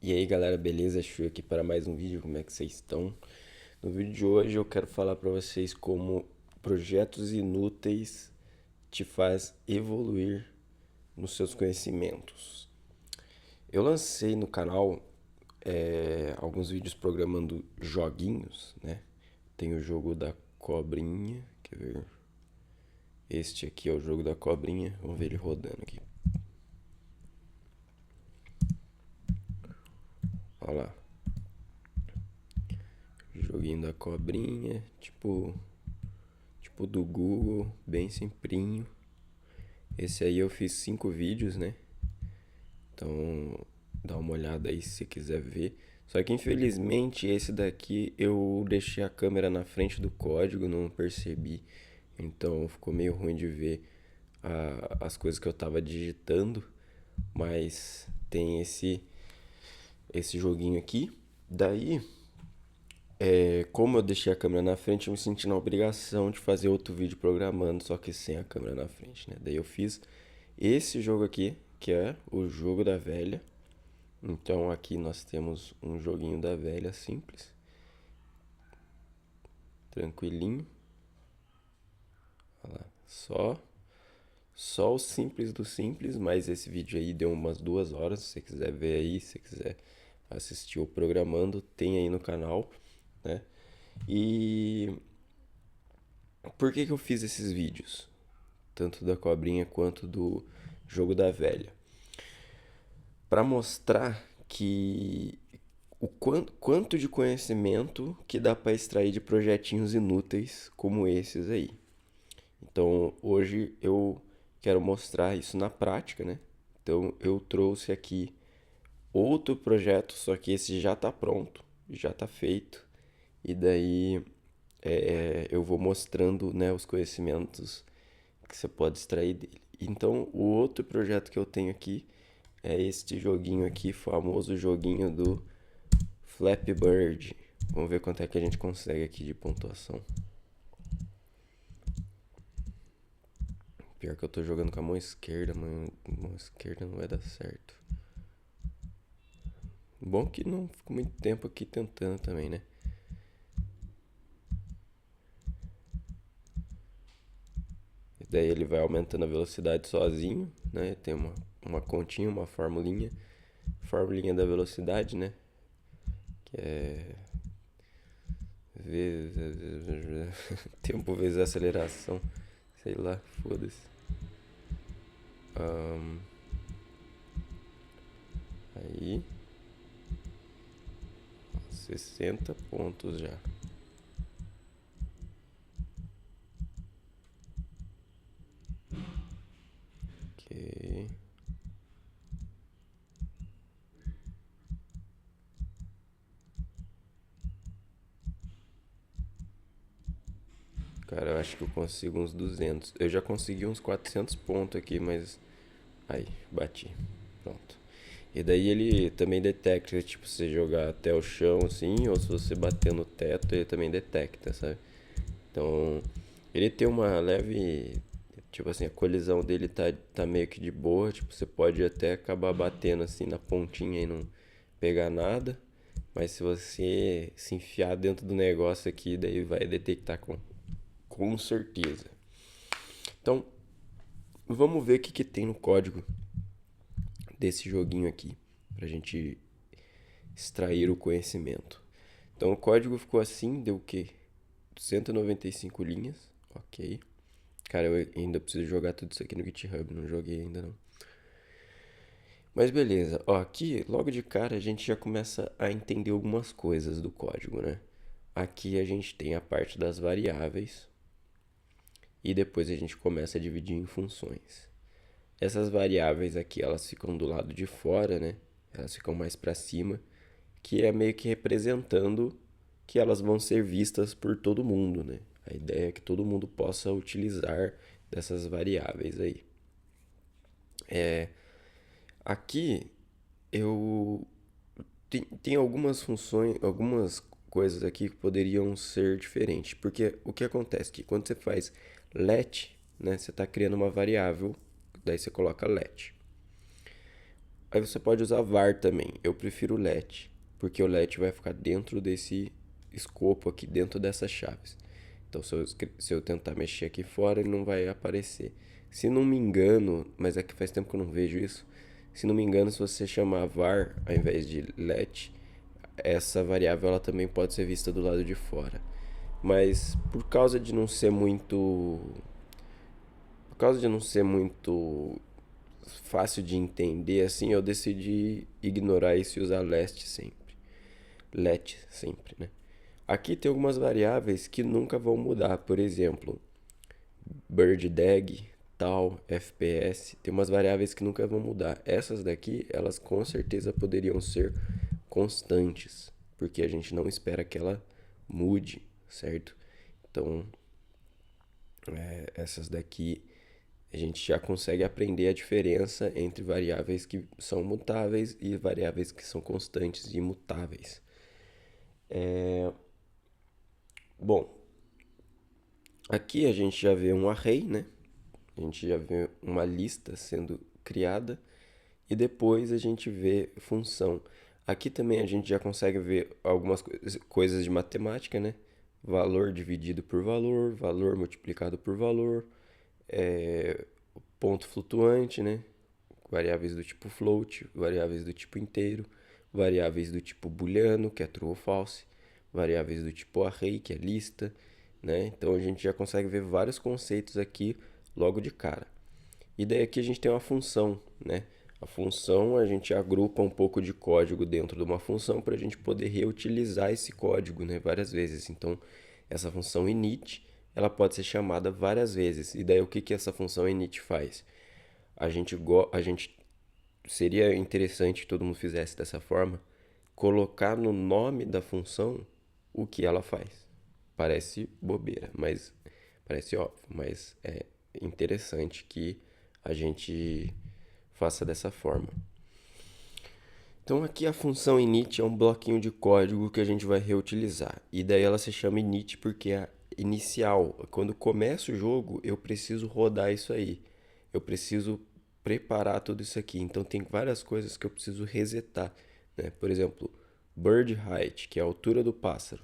E aí galera, beleza? Chu aqui para mais um vídeo, como é que vocês estão? No vídeo de hoje eu quero falar para vocês como projetos inúteis te faz evoluir nos seus conhecimentos. Eu lancei no canal alguns vídeos programando joguinhos, né? Tem o jogo da cobrinha, quer ver? Este aqui é o jogo da cobrinha, vamos ver ele rodando aqui. Olha lá, joguinho da cobrinha, tipo do Google, bem simplinho. Esse aí eu fiz 5 vídeos, né? Então dá uma olhada aí se você quiser ver. Só que infelizmente esse daqui eu deixei a câmera na frente do código, não percebi. Então ficou meio ruim de ver as coisas que eu tava digitando. Mas tem esse joguinho aqui. Daí, como eu deixei a câmera na frente, eu me senti na obrigação de fazer outro vídeo programando, só que sem a câmera na frente, né? Daí eu fiz esse jogo aqui, que é o jogo da velha. Então aqui nós temos um joguinho da velha simples, tranquilinho. Olha lá, só o simples do simples, mas esse vídeo aí deu umas 2 horas. Se você quiser ver aí, se você quiser assistir o programando, tem aí no canal, né? E por que eu fiz esses vídeos? Tanto da cobrinha quanto do jogo da velha. Para mostrar que o quanto de conhecimento que dá para extrair de projetinhos inúteis como esses aí. Então, hoje eu quero mostrar isso na prática, né? Então, eu trouxe aqui outro projeto, só que esse já está pronto, já está feito. E daí eu vou mostrando, né, os conhecimentos que você pode extrair dele. Então, o outro projeto que eu tenho aqui é este joguinho aqui, famoso joguinho do Flappy Bird. Vamos ver quanto é que a gente consegue aqui de pontuação. Pior que eu tô jogando com a mão esquerda, mas a mão esquerda não vai dar certo. Bom que não fico muito tempo aqui tentando também, né? E daí ele vai aumentando a velocidade sozinho, né? Tem uma continha, uma formulinha. Formulinha da velocidade, né? Que é vezes tempo vezes aceleração, sei lá, foda-se. Aí 60 pontos já. Ok. Cara, eu acho que eu consigo uns 200. Eu já consegui uns 400 pontos aqui, mas aí, bati. Pronto. E daí ele também detecta, tipo, se você jogar até o chão assim, ou se você bater no teto, ele também detecta, sabe? Então, ele tem uma leve, tipo assim, a colisão dele tá meio que de boa, tipo, você pode até acabar batendo assim na pontinha e não pegar nada, mas se você se enfiar dentro do negócio aqui, daí vai detectar com certeza. Então, vamos ver o que tem no código desse joguinho aqui, pra gente extrair o conhecimento. Então o código ficou assim, deu o quê? 195 linhas, ok. Cara, eu ainda preciso jogar tudo isso aqui no GitHub, não joguei ainda não. Mas beleza, ó, aqui logo de cara a gente já começa a entender algumas coisas do código, né? Aqui a gente tem a parte das variáveis e depois a gente começa a dividir em funções. Essas variáveis aqui, elas ficam do lado de fora, né? Elas ficam mais para cima, que é meio que representando que elas vão ser vistas por todo mundo, né? A ideia é que todo mundo possa utilizar dessas variáveis aí. Aqui eu tem algumas funções, algumas coisas aqui que poderiam ser diferentes, porque o que acontece é que quando você faz let, né, você está criando uma variável, daí você coloca let. Aí você pode usar var também. Eu prefiro let, porque o let vai ficar dentro desse escopo aqui, dentro dessas chaves. Então, se eu tentar mexer aqui fora, ele não vai aparecer. Se não me engano, mas é que faz tempo que eu não vejo isso. Se não me engano, se você chamar var ao invés de let, essa variável ela também pode ser vista do lado de fora. Mas por causa de não ser muito fácil de entender assim, eu decidi ignorar isso e usar let sempre, né? Aqui tem algumas variáveis que nunca vão mudar, por exemplo, birddag, tal, fps, tem umas variáveis que nunca vão mudar. Essas daqui, elas com certeza poderiam ser constantes, porque a gente não espera que ela mude, certo? Então, essas daqui a gente já consegue aprender a diferença entre variáveis que são mutáveis e variáveis que são constantes e imutáveis. Bom, aqui a gente já vê um array, né? A gente já vê uma lista sendo criada e depois a gente vê função. Aqui também a gente já consegue ver algumas coisas de matemática, né? Valor dividido por valor, valor multiplicado por valor, ponto flutuante, né? Variáveis do tipo float, variáveis do tipo inteiro, variáveis do tipo booleano, que é true ou false, variáveis do tipo array, que é lista, né? Então a gente já consegue ver vários conceitos aqui logo de cara. E daí aqui a gente tem uma função, né? A função a gente agrupa um pouco de código dentro de uma função para a gente poder reutilizar esse código, né, várias vezes. Então essa função init ela pode ser chamada várias vezes. E daí o que essa função init faz? A gente seria interessante que todo mundo fizesse dessa forma, colocar no nome da função o que ela faz. Parece bobeira, mas parece óbvio, mas é interessante que a gente faça dessa forma. Então aqui a função init é um bloquinho de código que a gente vai reutilizar. E daí ela se chama init porque é inicial. Quando começa o jogo, eu preciso rodar isso aí. Eu preciso preparar tudo isso aqui. Então tem várias coisas que eu preciso resetar, né? Por exemplo, bird height, que é a altura do pássaro.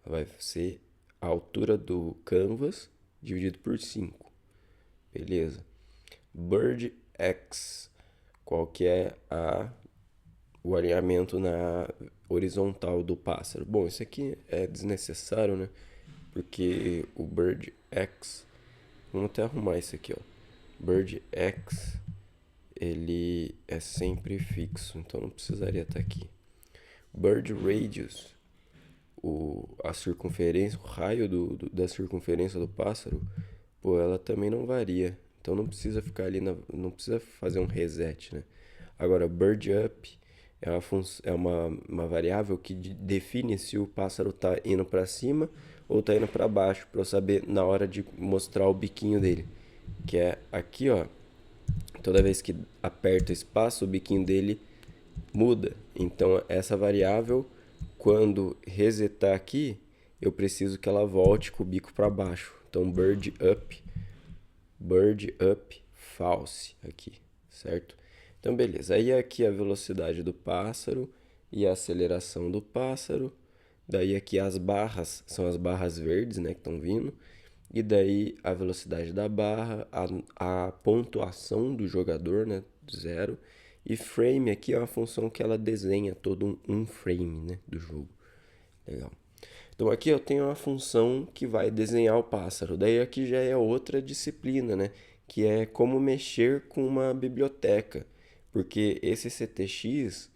Vai ser a altura do canvas dividido por 5. Beleza. Bird X, qual que é o alinhamento na horizontal do pássaro. Bom, isso aqui é desnecessário, né? Porque o Bird X, vamos até arrumar isso aqui, ó. Bird X, ele é sempre fixo, então não precisaria estar aqui. Bird Radius, a circunferência, o raio da circunferência do pássaro, pô, ela também não varia. Então não precisa ficar ali, não precisa fazer um reset, né? Agora, bird up é uma variável que define se o pássaro está indo para cima ou está indo para baixo, para eu saber na hora de mostrar o biquinho dele. Que é aqui, ó. Toda vez que aperta o espaço, o biquinho dele muda. Então, essa variável, quando resetar aqui, eu preciso que ela volte com o bico para baixo. Então, bird up false aqui, certo? Então, beleza. Aí aqui a velocidade do pássaro e a aceleração do pássaro. Daí aqui as barras, são as barras verdes, né, que estão vindo. E daí a velocidade da barra, a pontuação do jogador, né, 0. E frame aqui é uma função que ela desenha todo um frame, né, do jogo. Legal. Então aqui eu tenho uma função que vai desenhar o pássaro. Daí aqui já é outra disciplina, né? Que é como mexer com uma biblioteca. Porque esse CTX,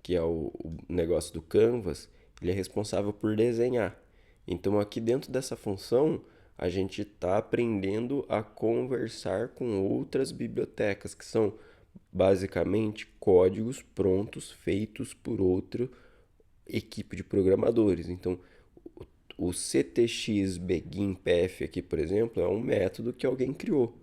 que é o negócio do Canvas, ele é responsável por desenhar. Então aqui dentro dessa função, a gente está aprendendo a conversar com outras bibliotecas, que são basicamente códigos prontos feitos por outra equipe de programadores. Então, o CTX Begin PF aqui, por exemplo, é um método que alguém criou,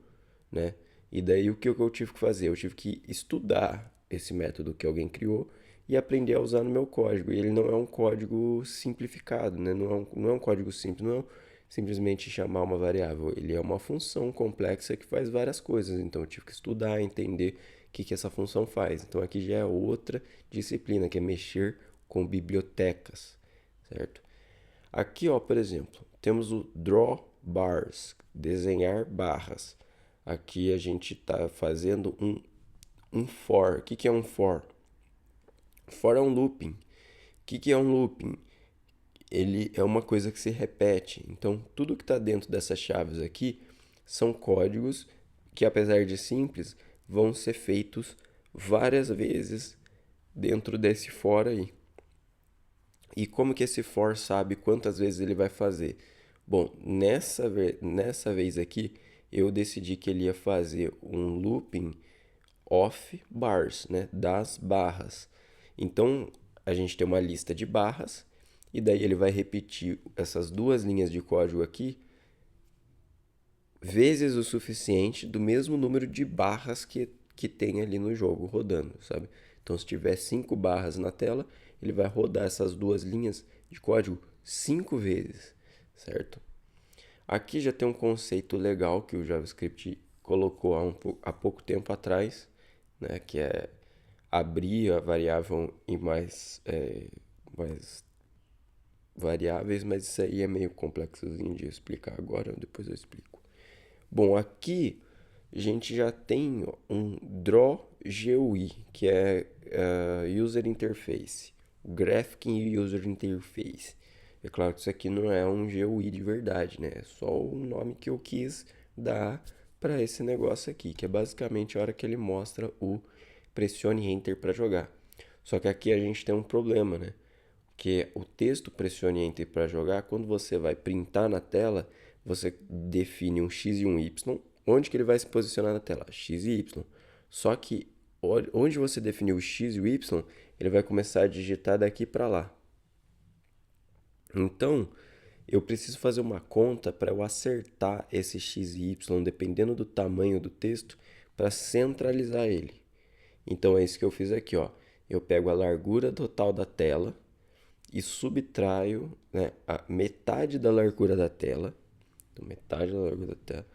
né? E daí o que eu tive que fazer? Eu tive que estudar esse método que alguém criou e aprender a usar no meu código. E ele não é um código simplificado, né? Não é um código simples, não é simplesmente chamar uma variável. Ele é uma função complexa que faz várias coisas. Então eu tive que estudar, entender que essa função faz. Então aqui já é outra disciplina, que é mexer com bibliotecas, certo? Aqui, ó, por exemplo, temos o draw bars, desenhar barras. Aqui a gente está fazendo um for. O que é um for? For é um looping. O que é um looping? Ele é uma coisa que se repete. Então, tudo que está dentro dessas chaves aqui são códigos que, apesar de simples, vão ser feitos várias vezes dentro desse for aí. E como que esse for sabe quantas vezes ele vai fazer? Bom, nessa vez aqui, eu decidi que ele ia fazer um looping of bars, né? Das barras. Então, a gente tem uma lista de barras, e daí ele vai repetir essas duas linhas de código aqui vezes o suficiente do mesmo número de barras que tem ali no jogo rodando, sabe? Então, se tiver 5 barras na tela, ele vai rodar essas duas linhas de código 5 vezes, certo? Aqui já tem um conceito legal que o JavaScript colocou há pouco tempo atrás, né? Que é abrir a variável em mais variáveis, mas isso aí é meio complexozinho de explicar agora, depois eu explico. Bom, aqui a gente já tem um Draw GUI, que é User Interface, Graphic User Interface. É claro que isso aqui não é um GUI de verdade, né? É só o nome que eu quis dar para esse negócio aqui, que é basicamente a hora que ele mostra o pressione Enter para jogar. Só que aqui a gente tem um problema, né? Que o texto pressione Enter para jogar, quando você vai printar na tela, você define um X e um Y. Onde que ele vai se posicionar na tela? X e Y. Só que onde você definiu o X e o Y, ele vai começar a digitar daqui para lá. Então, eu preciso fazer uma conta para eu acertar esse X e Y, dependendo do tamanho do texto, para centralizar ele. Então, é isso que eu fiz aqui, ó. Eu pego a largura total da tela e subtraio, né, a metade da largura da tela, então metade da largura da tela,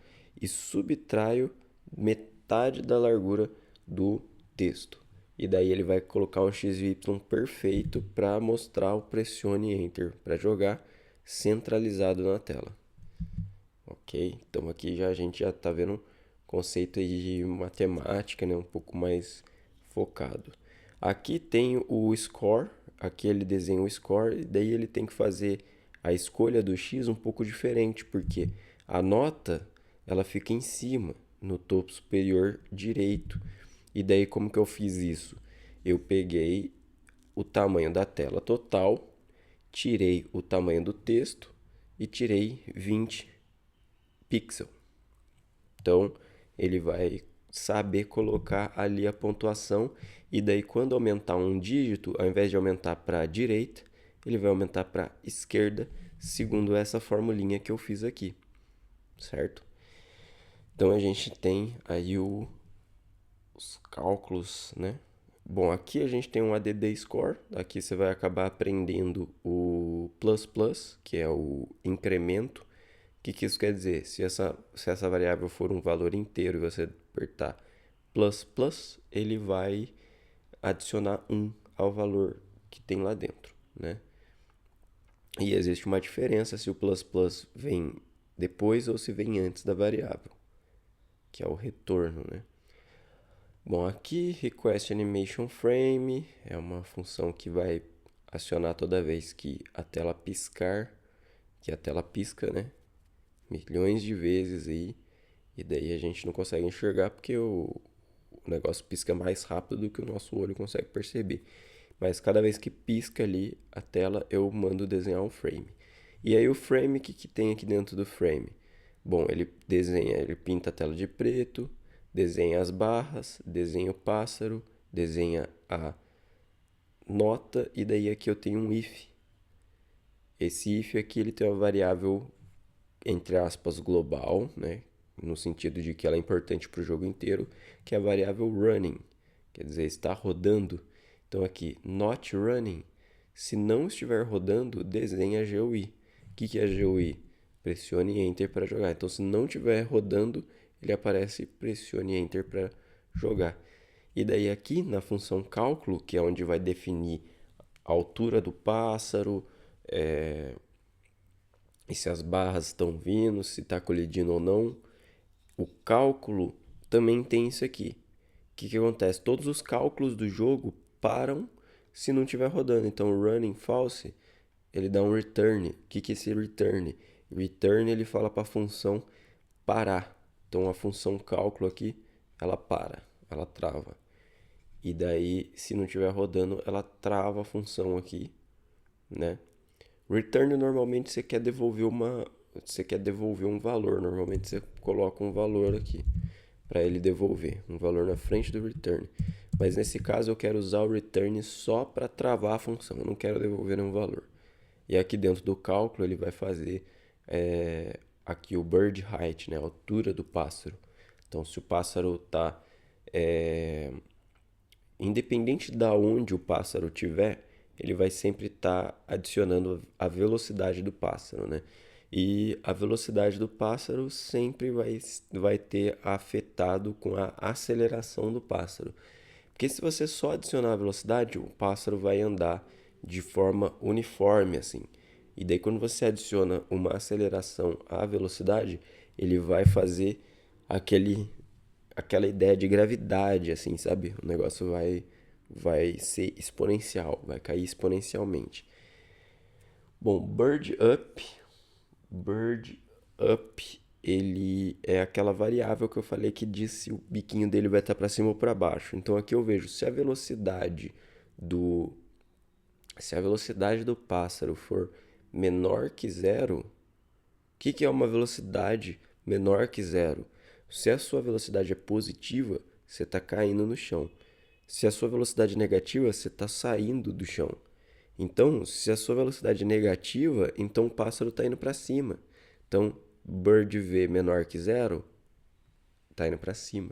e subtraio metade da largura do texto. E daí ele vai colocar um XY perfeito para mostrar o pressione Enter para jogar centralizado na tela. Ok? Então aqui a gente já está vendo um conceito aí de matemática, né, um pouco mais focado. Aqui tem o score. Aqui ele desenha o score e daí ele tem que fazer a escolha do X um pouco diferente, porque a nota ela fica em cima, no topo superior direito. E daí como que eu fiz isso? Eu peguei o tamanho da tela total, tirei o tamanho do texto e tirei 20 pixels. Então ele vai saber colocar ali a pontuação e daí quando aumentar um dígito, ao invés de aumentar para a direita, ele vai aumentar para a esquerda, segundo essa formulinha que eu fiz aqui, certo? Então a gente tem aí os cálculos, né? Bom, aqui a gente tem um ADD Score, aqui você vai acabar aprendendo o plus plus, que é o incremento. O que isso quer dizer? Se essa variável for um valor inteiro e você apertar plus plus, ele vai adicionar 1 ao valor que tem lá dentro, né? E existe uma diferença se o plus plus vem depois ou se vem antes da variável, que é o retorno, né? Bom, aqui Request Animation Frame é uma função que vai acionar toda vez que a tela piscar, que a tela pisca, né? Milhões de vezes aí, e daí a gente não consegue enxergar porque o negócio pisca mais rápido do que o nosso olho consegue perceber. Mas cada vez que pisca ali a tela, eu mando desenhar um frame. E aí o frame, o que tem aqui dentro do frame? Bom, ele desenha, ele pinta a tela de preto, desenha as barras, desenha o pássaro, desenha a nota, e daí aqui eu tenho um if. Esse if aqui ele tem uma variável, entre aspas, global, né? No sentido de que ela é importante para o jogo inteiro, que é a variável running, quer dizer, está rodando. Então aqui, not running, se não estiver rodando, desenha a GUI. O que é a GUI? Pressione Enter para jogar. Então se não estiver rodando, ele aparece pressione Enter para jogar. E daí aqui na função cálculo, que é onde vai definir a altura do pássaro, e se as barras estão vindo, se está colidindo ou não, o cálculo também tem isso aqui. O que acontece? Todos os cálculos do jogo param se não estiver rodando. Então, o running false, ele dá um return. O que é esse return? Return, ele fala para a função parar. Então, a função cálculo aqui, ela para, ela trava. E daí, se não estiver rodando, ela trava a função aqui, né? Return, normalmente você quer devolver um valor. Normalmente você coloca um valor aqui para ele devolver, um valor na frente do return. Mas nesse caso eu quero usar o return só para travar a função, eu não quero devolver nenhum valor. E aqui dentro do cálculo ele vai fazer aqui o bird height, né, a altura do pássaro. Então se o pássaro está independente da onde o pássaro estiver, ele vai sempre estar adicionando a velocidade do pássaro, né? E a velocidade do pássaro sempre vai ter afetado com a aceleração do pássaro. Porque se você só adicionar a velocidade, o pássaro vai andar de forma uniforme, assim. E daí quando você adiciona uma aceleração à velocidade, ele vai fazer aquela ideia de gravidade, assim, sabe? O negócio vai ser exponencial, vai cair exponencialmente. Bom, Bird Up, ele é aquela variável que eu falei que diz se o biquinho dele vai estar para cima ou para baixo. Então aqui eu vejo se a velocidade do pássaro for menor que zero, o que é uma velocidade menor que zero? Se a sua velocidade é positiva, você está caindo no chão. Se a sua velocidade é negativa, você está saindo do chão. Então, se a sua velocidade é negativa, então o pássaro está indo para cima. Então, bird v menor que zero, está indo para cima.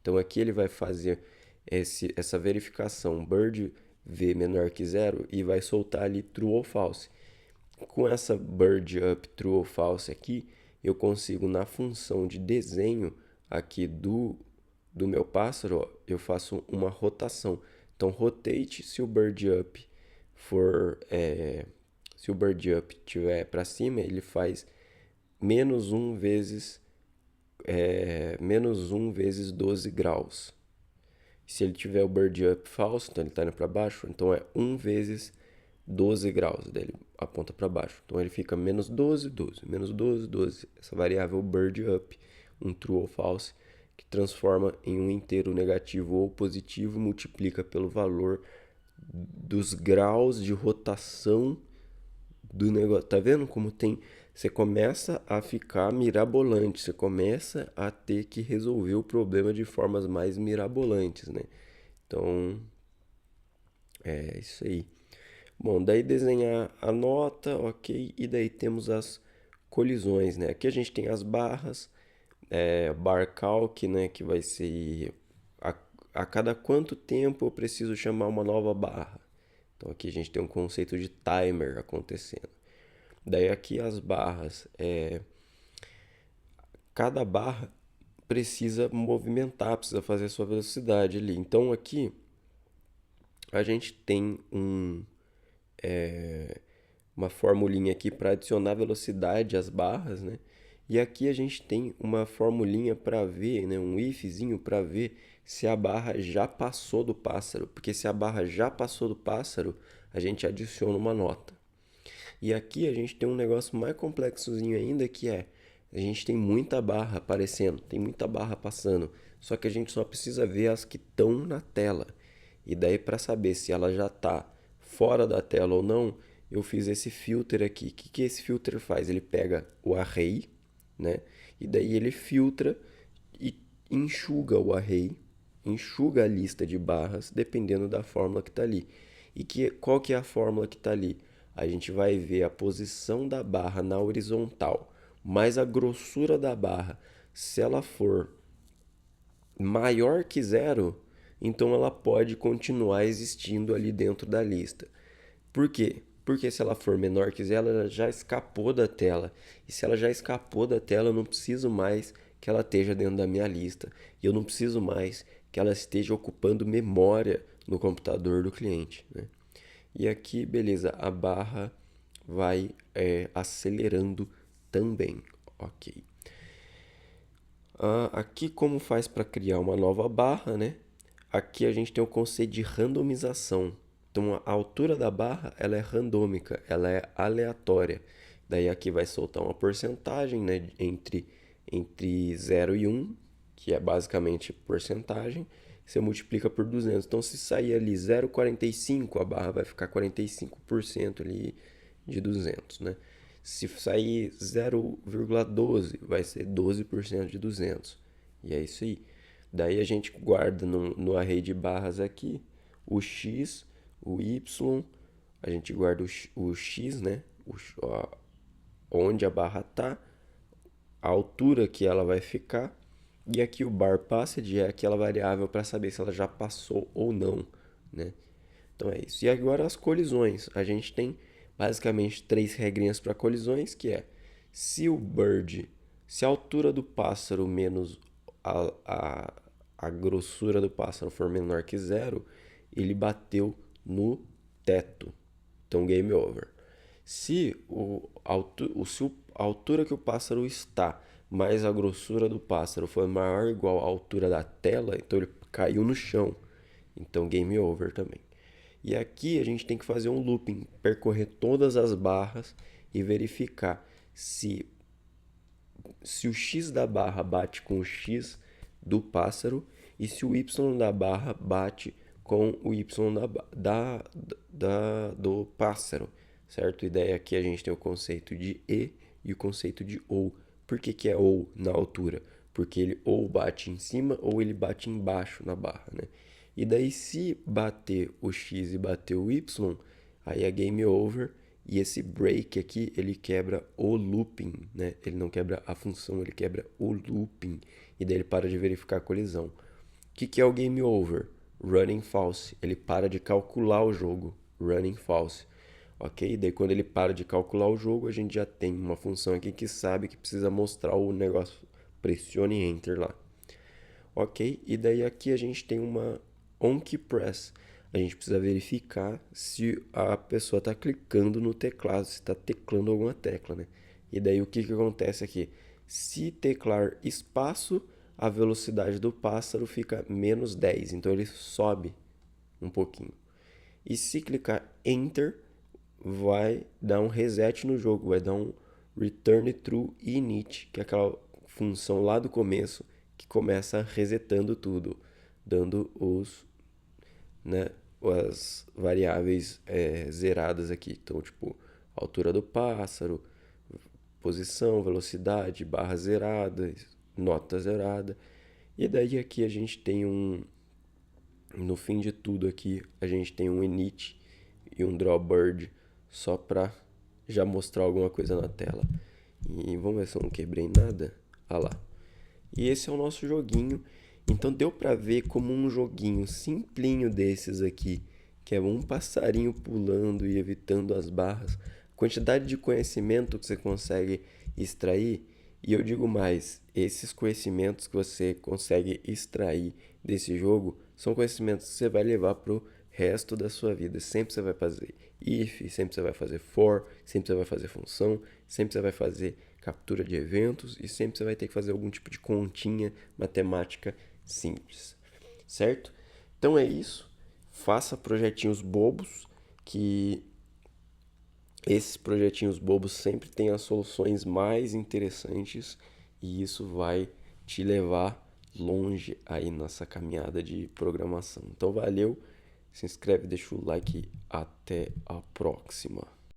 Então, aqui ele vai fazer essa verificação, bird v menor que zero, e vai soltar ali true ou false. Com essa bird up true ou false aqui, eu consigo na função de desenho aqui do meu pássaro, ó, eu faço uma rotação. Então, rotate se o bird up se o bird up estiver para cima, ele faz menos 1 vezes 12 graus. Se ele tiver o bird up falso, então ele está indo para baixo, então é 1 vezes 12 graus, daí ele aponta para baixo. Então ele fica menos 12, 12, menos 12, 12. Essa variável bird up, um true ou false, que transforma em um inteiro negativo ou positivo, multiplica pelo valor dos graus de rotação do negócio. Tá vendo como tem? Você começa a ficar mirabolante, você começa a ter que resolver o problema de formas mais mirabolantes, né? Então, é isso aí. Bom, daí desenhar a nota, ok, e daí temos as colisões, né? Aqui a gente tem as barras, bar calc, né? Que vai ser a cada quanto tempo eu preciso chamar uma nova barra. Então aqui a gente tem um conceito de timer acontecendo. Daí aqui as barras, cada barra precisa movimentar, precisa fazer a sua velocidade ali. Então aqui a gente tem uma formulinha aqui para adicionar velocidade às barras, né? E aqui a gente tem uma formulinha para ver, né, um ifzinho para ver se a barra já passou do pássaro. Porque se a barra já passou do pássaro, a gente adiciona uma nota. E aqui a gente tem um negócio mais complexozinho ainda, que a gente tem muita barra aparecendo, tem muita barra passando. Só que a gente só precisa ver as que estão na tela. E daí para saber se ela já está fora da tela ou não, eu fiz esse filter aqui. O que esse filter faz? Ele pega o array, né? E daí ele filtra e enxuga o array, enxuga a lista de barras, dependendo da fórmula que está ali. E qual que é a fórmula que está ali? A gente vai ver a posição da barra na horizontal, mais a grossura da barra. Se ela for maior que zero, então ela pode continuar existindo ali dentro da lista. Por quê? Porque se ela for menor que zero, ela já escapou da tela. E se ela já escapou da tela, eu não preciso mais que ela esteja dentro da minha lista. E eu não preciso mais que ela esteja ocupando memória no computador do cliente, né? E aqui, beleza, a barra vai acelerando também, ok. Aqui como faz para criar uma nova barra, né? Aqui a gente tem o conceito de randomização. Então a altura da barra ela é randômica, ela é aleatória. Daí aqui vai soltar uma porcentagem, né, entre 0 e 1, que é basicamente porcentagem. Você multiplica por 200. Então se sair ali 0,45, a barra vai ficar 45% ali de 200, né? Se sair 0,12, vai ser 12% de 200. E é isso aí. Daí a gente guarda no array de barras aqui o x, o y, a gente guarda o x, né? Onde a barra está, a altura que ela vai ficar. E aqui o bar passed é aquela variável para saber se ela já passou ou não, né? Então é isso. E agora as colisões. A gente tem basicamente 3 regrinhas para colisões, que é se a altura do pássaro menos a grossura do pássaro for menor que 0, ele bateu no teto. Então game over. Se a altura que o pássaro está mais a grossura do pássaro for maior ou igual à altura da tela, então ele caiu no chão. Então game over também. E aqui a gente tem que fazer um looping, percorrer todas as barras e verificar se o x da barra bate com o x do pássaro e se o y da barra bate com o y do pássaro, certo? E daí aqui a gente tem o conceito de e o conceito de ou. Por que é ou na altura? Porque ele ou bate em cima ou ele bate embaixo na barra, né? E daí se bater o x e bater o y, aí é game over. E esse break aqui, ele quebra o looping, né? Ele não quebra a função, ele quebra o looping. E daí ele para de verificar a colisão. O que é o game over? Running false. Ele para de calcular o jogo. Running false. Ok? Daí quando ele para de calcular o jogo, a gente já tem uma função aqui que sabe que precisa mostrar o negócio. Pressione Enter lá. Ok? E daí aqui a gente tem uma onKeyPress. A gente precisa verificar se a pessoa está clicando no teclado, se está teclando alguma tecla, né? E daí o que acontece aqui? Se teclar espaço, a velocidade do pássaro fica menos 10, então ele sobe um pouquinho. E se clicar Enter, vai dar um reset no jogo, vai dar um Return True Init, que é aquela função lá do começo que começa resetando tudo, dando as variáveis zeradas aqui. Então, tipo, altura do pássaro, posição, velocidade, barra zerada, nota zerada. E daí aqui a gente tem no fim de tudo aqui, a gente tem um init e um drawBird só para já mostrar alguma coisa na tela. E vamos ver se eu não quebrei nada. Ah lá. E esse é o nosso joguinho. Então deu para ver como um joguinho simplinho desses aqui, que é um passarinho pulando e evitando as barras, a quantidade de conhecimento que você consegue extrair. E eu digo mais, esses conhecimentos que você consegue extrair desse jogo são conhecimentos que você vai levar pro resto da sua vida. Sempre você vai fazer if, sempre você vai fazer for, sempre você vai fazer função, sempre você vai fazer captura de eventos e sempre você vai ter que fazer algum tipo de continha matemática simples, certo? Então é isso. Faça projetinhos bobos, que esses projetinhos bobos sempre têm as soluções mais interessantes e isso vai te levar longe aí nessa caminhada de programação. Então valeu, se inscreve, deixa o like, até a próxima.